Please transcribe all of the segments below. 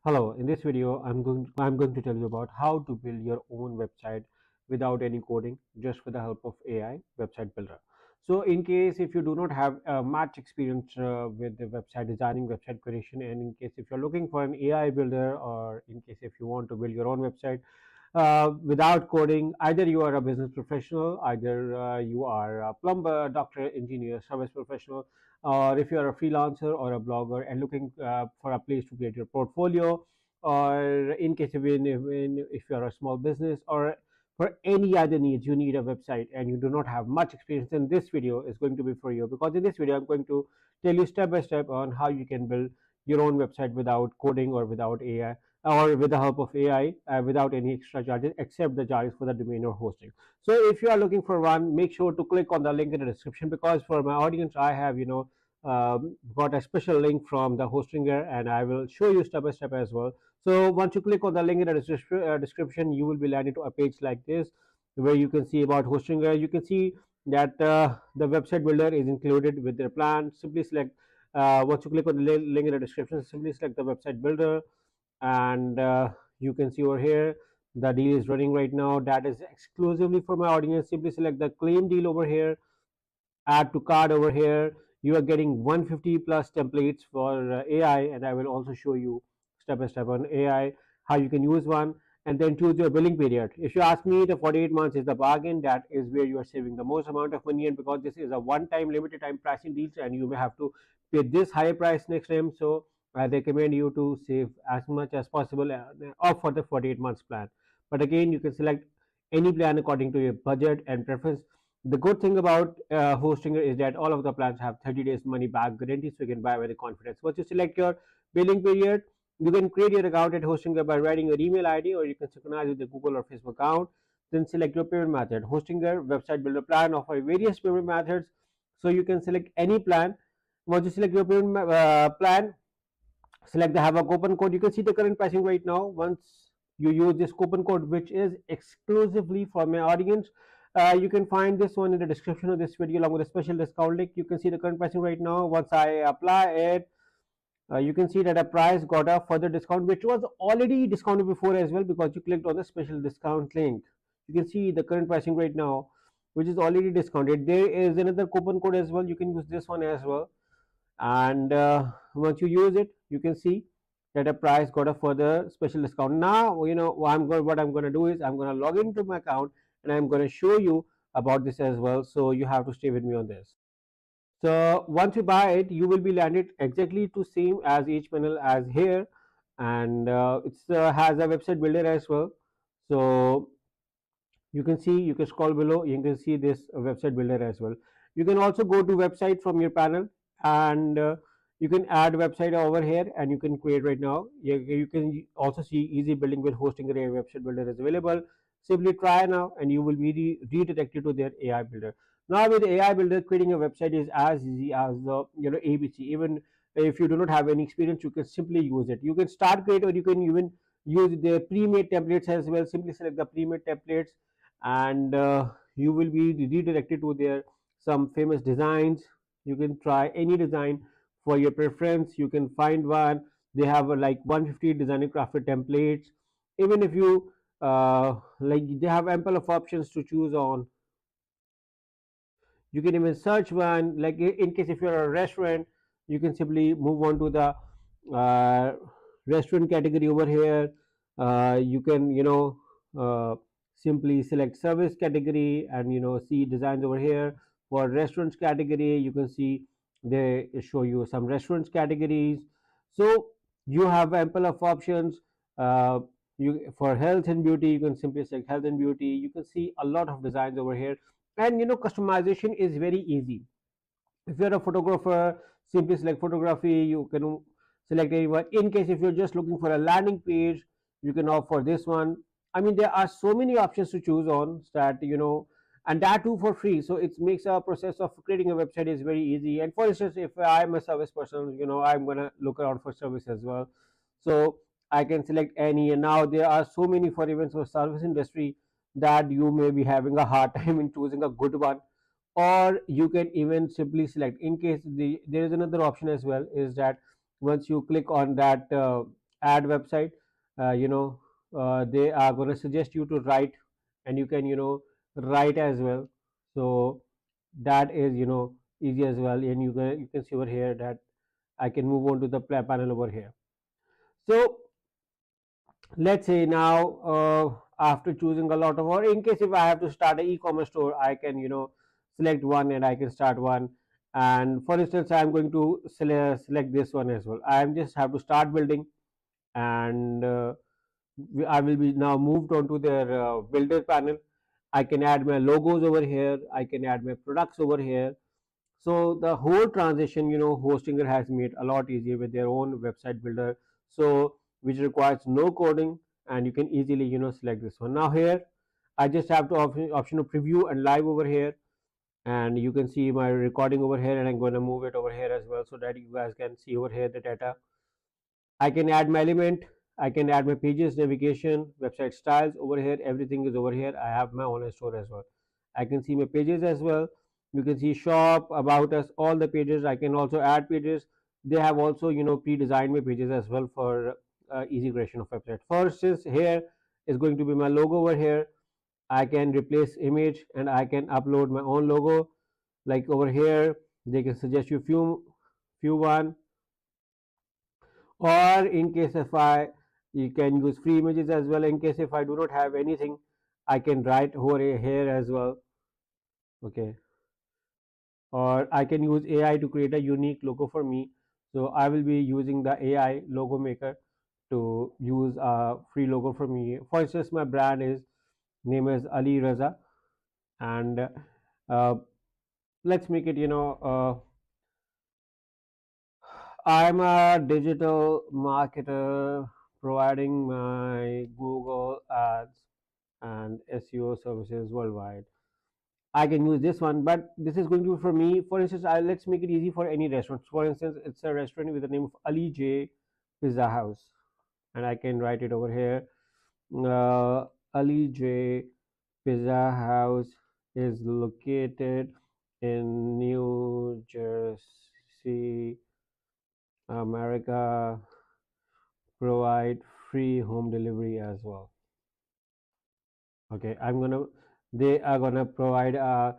Hello, in this video, I'm going to tell you about how to build your own website without any coding, just with the help of AI website builder. So, in case if you do not have much experience with the website designing, website creation, and in case if you're looking for an AI builder, or in case if you want to build your own website without coding, either you are a business professional, either you are a plumber, doctor, engineer, service professional, or if you are a freelancer or a blogger and looking for a place to create your portfolio, or in case if you are a small business, or for any other needs you need a website and you do not have much experience, then this video is going to be for you, because in this video I'm going to tell you step by step on how you can build your own website without coding or without AI, or with the help of AI, without any extra charges except the charges for the domain or hosting. So if you are looking for one, make sure to click on the link in the description, because for my audience I have got a special link from the hostinger, and I will show you step by step as well. So once you click on the link in the description, you will be landed to a page like this, where you can see about hostinger. You can see that the website builder is included with their plan. Simply select, once you click on the link in the description, simply select the website builder, and you can see over here the deal is running right now. That is exclusively for my audience. Simply select the claim deal over here, add to cart over here. You are getting 150 plus templates for AI, and I will also show you step by step on AI how you can use one. And then choose your billing period. If you ask me, the 48 months is the bargain. That is where you are saving the most amount of money, and because this is a one time limited time pricing deals, and you may have to pay this higher price next time, so I recommend you to save as much as possible opt for the 48 months plan. But again, you can select any plan according to your budget and preference. The good thing about Hostinger is that all of the plans have 30 days money back guarantee, so you can buy with confidence. Once you select your billing period, you can create your account at Hostinger by writing your email ID, or you can synchronize with the Google or Facebook account. Then select your payment method. Hostinger website builder plan offer various payment methods, so you can select any plan. Once you select your payment plan, select the have a coupon code. You can see the current pricing right now. Once you use this coupon code, which is exclusively for my audience, you can find this one in the description of this video along with a special discount link. You can see the current pricing right now. Once I apply it, you can see that a price got a further discount, which was already discounted before as well, because you clicked on the special discount link. You can see the current pricing right now, which is already discounted. There is another coupon code as well. You can use this one as well, and once you use it, you can see that a price got a further special discount. Now what I'm going to do is I'm going to log into my account, and I'm going to show you about this as well, so you have to stay with me on this. So once you buy it, you will be landed exactly to same as each panel as here, and it's has a website builder as well. So you can see, you can scroll below, you can see this website builder as well. You can also go to website from your panel, and you can add website over here, and you can create right now. You can also see easy building with hosting array website builder is available. Simply try now, and you will be redirected to their AI builder. Now with AI builder, creating a website is as easy as the ABC. Even if you do not have any experience, you can simply use it. You can start create, or you can even use the pre-made templates as well. Simply select the pre-made templates, and you will be redirected to their some famous designs. You can try any design for your preference. You can find one. They have like 150 designing crafted templates. Even if you they have ample of options to choose on. You can even search one, like in case if you're a restaurant, you can simply move on to the uh, restaurant category over here. You can uh, simply select service category, and see designs over here. For restaurants category, you can see they show you some restaurants categories. So you have ample of options. uh, you for health and beauty, you can simply select health and beauty. You can see a lot of designs over here, and customization is very easy. If you're a photographer, simply select photography. You can select anyone. In case if you're just looking for a landing page, you can opt for this one. I mean, there are so many options to choose on that, and that too for free. So it makes a process of creating a website is very easy. And for instance, if I'm a service person, I'm gonna look around for service as well. So I can select any, and now there are so many for events for service industry that you may be having a hard time in choosing a good one. Or you can even simply select, in case there is another option as well, is that once you click on that add website, they are going to suggest you to write, and you can write as well. So that is easy as well, and you can see over here that I can move on to the panel over here. So let's say now, after choosing a lot of, or in case if I have to start an e-commerce store, I can select one and I can start one. And for instance, I'm going to select this one as well. I just have to start building, and I will be now moved on to their builder panel. I can add my logos over here, I can add my products over here. So the whole transition, Hostinger has made a lot easier with their own website builder. So which requires no coding, and you can easily select this one. Now here, I just have to option of preview and live over here, and you can see my recording over here, and I'm going to move it over here as well so that you guys can see over here the data. I can add my element, I can add my pages, navigation, website styles over here. Everything is over here. I have my online store as well. I can see my pages as well. You can see shop, about us, all the pages. I can also add pages. They have also pre-designed my pages as well for easy creation of website. First is here is going to be my logo over here. I can replace image and I can upload my own logo. Like over here, they can suggest you few one, or in case if I, you can use free images as well. In case if I do not have anything, I can write over here as well. Okay, or I can use AI to create a unique logo for me. So I will be using the AI logo maker to use a free logo for me. For instance, my brand is name is Ali Raza, and uh, let's make it I'm a digital marketer providing my Google ads and SEO services worldwide. I can use this one, but this is going to be for me. For instance, let's make it easy for any restaurant. For instance, it's a restaurant with the name of Ali J Pizza House, and I can write it over here. Ali J Pizza House is located in New Jersey, America. Provide free home delivery as well. Okay, they are gonna provide a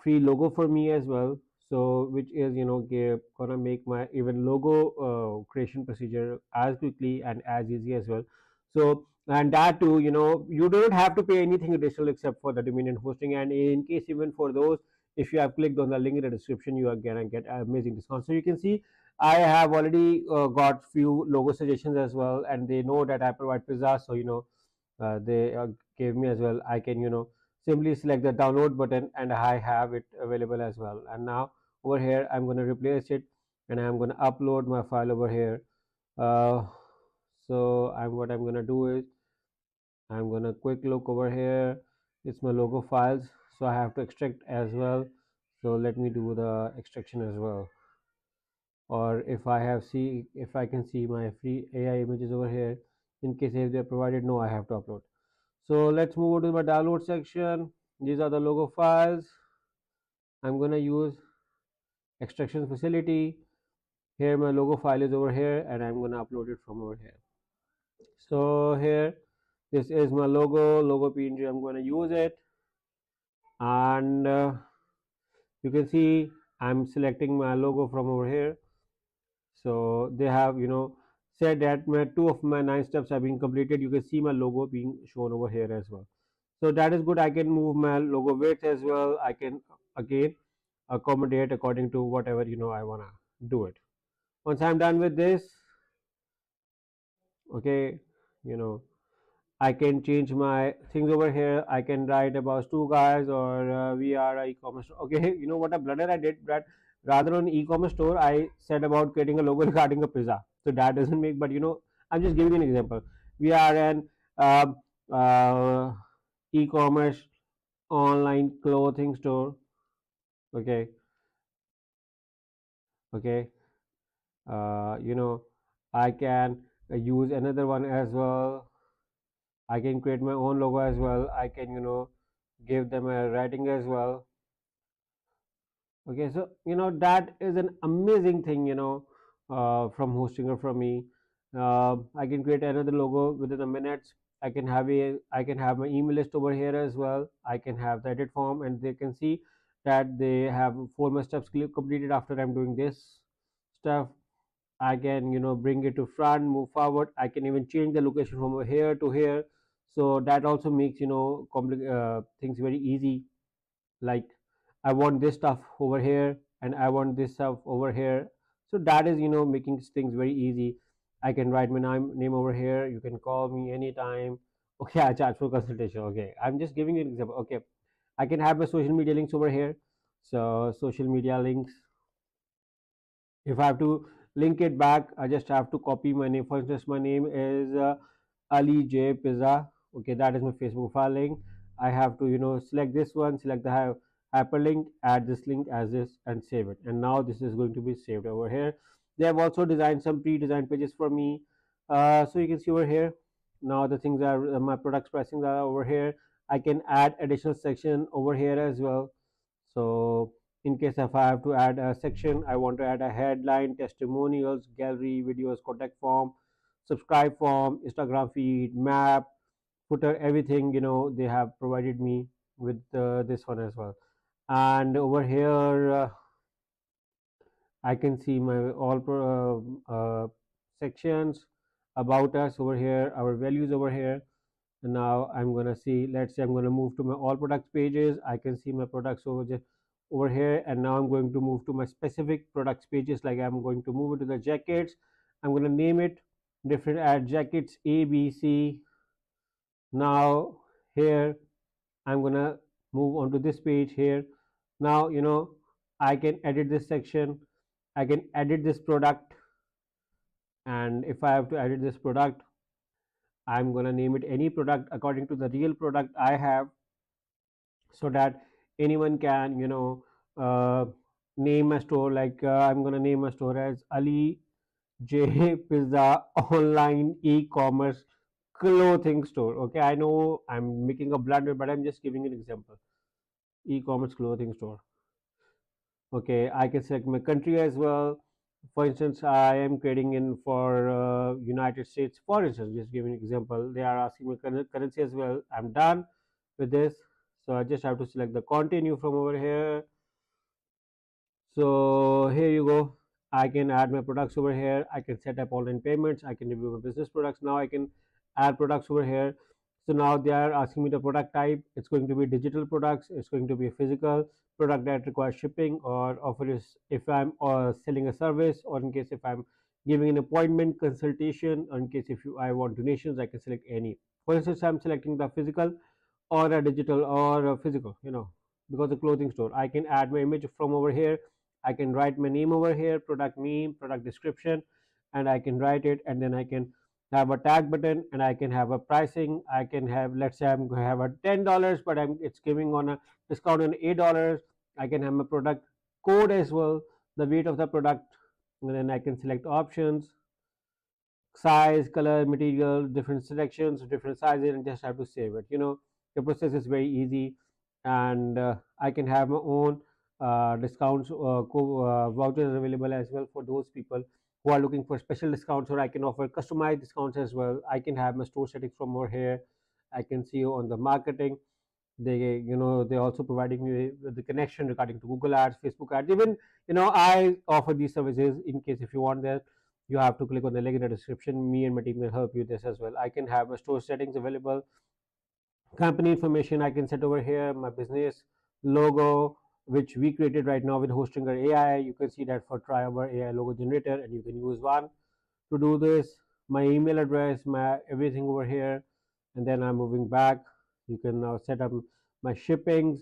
free logo for me as well. So which is gonna make my even logo creation procedure as quickly and as easy as well. So, and that too, you don't have to pay anything additional except for the domain and hosting. And in case even for those, if you have clicked on the link in the description, you are gonna get amazing discount. So you can see I have already got few logo suggestions as well, and they know that I provide pizza, so they gave me as well. I can simply select the download button, and I have it available as well. And now over here I'm going to replace it, and I'm going to upload my file over here. uh, so what I'm going to do is I'm going to quick look over here. It's my logo files, so I have to extract as well. So let me do the extraction as well. Or if I can see my free AI images over here, in case if they're provided, no, I have to upload. So let's move to my download section. These are the logo files. I'm going to use extraction facility. Here my logo file is over here, and I'm going to upload it from over here. So here, this is my logo PNG. I'm going to use it, and you can see I'm selecting my logo from over here. So they have said that my two of my 9 steps have been completed. You can see my logo being shown over here as well. So that is good. I can move my logo width as well. I can again accommodate according to whatever I want to do it. Once I'm done with this, okay, you know I can change my things over here. I can write about two guys, or we are a e-commerce store. Okay, you know what a blunder I did, that rather on e-commerce store I said about creating a logo regarding a pizza. So that doesn't make, but I'm just giving an example. We are an uh, uh, e-commerce online clothing store. Okay, okay. I can use another one as well. I can create my own logo as well. I can give them a writing as well. Okay, so that is an amazing thing from Hostinger from me. I can create another logo within a minute. I can have my email list over here as well. I can have the edit form, and they can see that they have 4 more steps completed after I'm doing this stuff. I can, bring it to front, move forward. I can even change the location from over here to here. So that also makes, things very easy. Like, I want this stuff over here and I want this stuff over here. So that is, making things very easy. I can write my name over here. You can call me anytime. Okay, I charge for consultation. Okay, I'm just giving you an example. Okay, I can have my social media links over here. So social media links, if I have to link it back, I just have to copy my name. For instance, my name is Ali J Pizza. Okay, that is my Facebook file link. I have to, select this one, select the hyperlink, add this link as this, and save it. And now this is going to be saved over here. They have also designed some pre-designed pages for me. So you can see over here. Now the things are my products pricing are over here. I can add additional section over here as well. So in case if I have to add a section, I want to add a headline, testimonials, gallery, videos, contact form, subscribe form, Instagram feed, map, footer, everything, they have provided me with this one as well. And over here, I can see my all sections about us over here, our values over here. And now I'm gonna see, let's say I'm gonna move to my all products pages. I can see my products over here, and now I'm going to move to my specific products pages. Like, I'm going to move it to the jackets. I'm gonna name it different, add jackets ABC. Now here I'm gonna move on to this page here. Now, I can edit this section. I can edit this product, and if I have to edit this product, I'm gonna name it any product according to the real product I have, so that anyone can, uh, name a store. Like, I'm gonna name a store as Ali J Pizza Online E-commerce Clothing Store. Okay, I know I'm making a blunder, but I'm just giving an example. E-commerce clothing store. Okay, I can select my country as well. For instance, I am creating in for United States. For instance, just giving an example, they are asking me currency as well. I'm done with this, so I just have to select the continue from over here. So here you go. I can add my products over here. I can set up online payments. I can review my business products. Now I can add products over here. So now they are asking me the product type. It's going to be digital products. It's going to be a physical product that requires shipping, or offers if I'm selling a service, or in case if I'm giving an appointment consultation, or in case if I want donations, I can select any. For instance, I'm selecting the physical or a digital or a physical, because the clothing store. I can add my image from over here. I can write my name over here, product name, product description, and I can write it, and then I can have a tag button, and I can have a pricing. I can have, let's say I'm going to have a $10, but it's giving on a discount on $8. I can have my product code as well, the weight of the product, and then I can select options, size, color, material, different selections, different sizes, and just have to save it. The process is very easy, and I can have my own discounts, vouchers available as well for those people who are looking for special discounts, or I can offer customized discounts as well. I can have my store settings from over here. I can see on the marketing. They also providing me with the connection regarding to Google ads, Facebook ads. Even, I offer these services. In case if you want that, you have to click on the link in the description. Me and my team will help you this as well. I can have my store settings available, company information I can set over here, my business logo, which we created right now with Hostinger AI. You can see that for try our AI logo generator, and you can use one to do this. My email address, my everything over here, and then I'm moving back. You can now set up my shippings,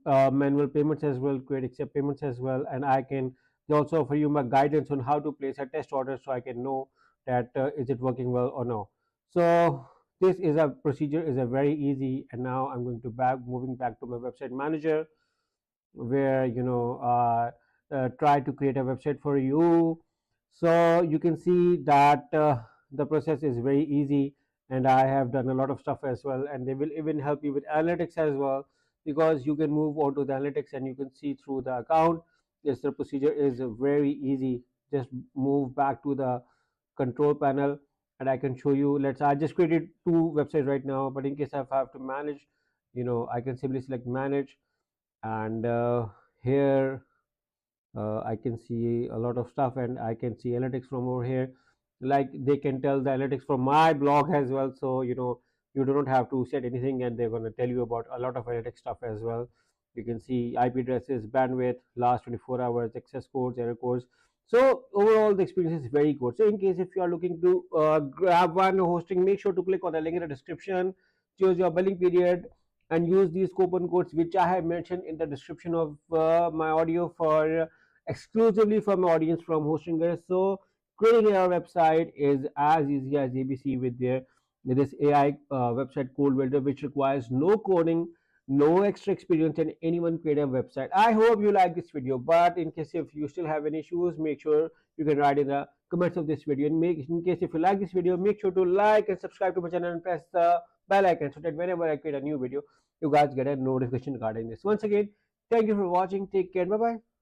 manual payments as well, create accept payments as well, and I can, they also offer you my guidance on how to place a test order, so I can know that is it working well or no. So this is a procedure is a very easy. And now I'm going to moving back to my website manager, where try to create a website for you. So you can see that the process is very easy, and I have done a lot of stuff as well, and they will even help you with analytics as well, because you can move on to the analytics and you can see through the account. Yes, the procedure is very easy. Just move back to the control panel, and I can show you. I just created two websites right now, but in case I have to manage, I can simply select manage, and here I can see a lot of stuff, and I can see analytics from over here. Like they can tell the analytics from my blog as well, so you do not have to set anything, and they're going to tell you about a lot of analytics stuff as well. You can see IP addresses, bandwidth, last 24 hours, access codes, error codes. So overall the experience is very good. So in case if you are looking to grab one hosting, make sure to click on the link in the description, choose your billing period, and use these coupon codes which I have mentioned in the description of my audio for exclusively from audience from HostingGuru. So creating our website is as easy as ABC with this AI website code builder, which requires no coding, no extra experience, and anyone create a website. I hope you like this video, but in case if you still have any issues, make sure you can write in the comments of this video. And make in case if you like this video, make sure to like and subscribe to my channel and press the bell icon so that whenever I create a new video, you guys get a notification regarding this. Once again, thank you for watching. Take care. Bye bye.